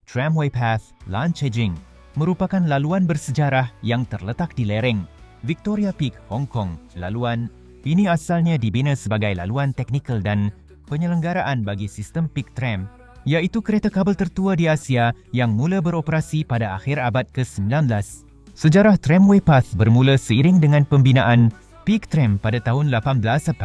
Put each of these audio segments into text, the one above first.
Tramway Path Lan Chejing merupakan laluan bersejarah yang terletak di lereng Victoria Peak, Hong Kong. Laluan ini asalnya dibina sebagai laluan teknikal dan penyelenggaraan bagi sistem Peak Tram, iaitu kereta kabel tertua di Asia yang mula beroperasi pada akhir abad ke-19. Sejarah Tramway Path bermula seiring dengan pembinaan Peak Tram pada tahun 1848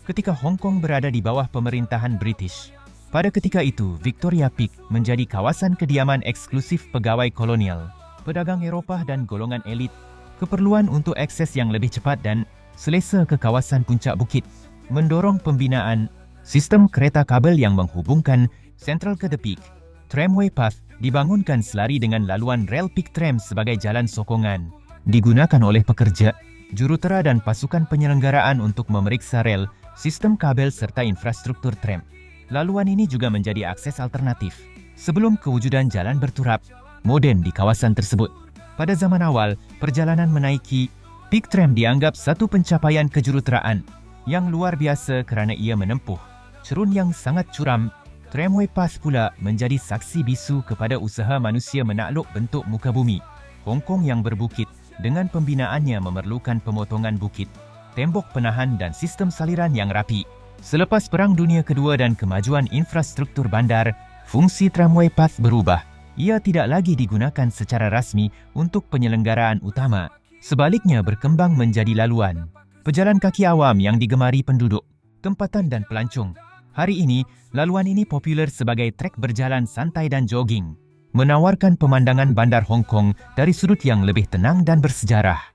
ketika Hong Kong berada di bawah pemerintahan British. Pada ketika itu, Victoria Peak menjadi kawasan kediaman eksklusif pegawai kolonial, pedagang Eropah dan golongan elit. Keperluan untuk akses yang lebih cepat dan selesa ke kawasan puncak bukit mendorong pembinaan sistem kereta kabel yang menghubungkan Central ke The Peak. Tramway Path dibangunkan selari dengan laluan rel Peak Tram sebagai jalan sokongan. Digunakan oleh pekerja, jurutera dan pasukan penyelenggaraan untuk memeriksa rel, sistem kabel serta infrastruktur tram. Laluan ini juga menjadi akses alternatif sebelum kewujudan jalan berturap moden di kawasan tersebut. Pada zaman awal, perjalanan menaiki Peak Tram dianggap satu pencapaian kejuruteraan yang luar biasa kerana ia menempuh cerun yang sangat curam. Tramway Path pula menjadi saksi bisu kepada usaha manusia menakluk bentuk muka bumi Hong Kong yang berbukit. Dengan pembinaannya memerlukan pemotongan bukit, tembok penahan dan sistem saliran yang rapi. Selepas Perang Dunia Kedua dan kemajuan infrastruktur bandar, fungsi Tramway Path berubah. Ia tidak lagi digunakan secara rasmi untuk penyelenggaraan utama. Sebaliknya berkembang menjadi laluan pejalan kaki awam yang digemari penduduk, tempatan dan pelancong. Hari ini, laluan ini popular sebagai trek berjalan santai dan jogging, menawarkan pemandangan bandar Hong Kong dari sudut yang lebih tenang dan bersejarah.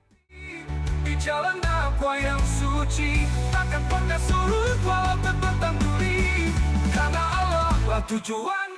Di jalan dakwah yang suci, takkan pernah surut walau terbentang duri, karena Allah lah tujuan.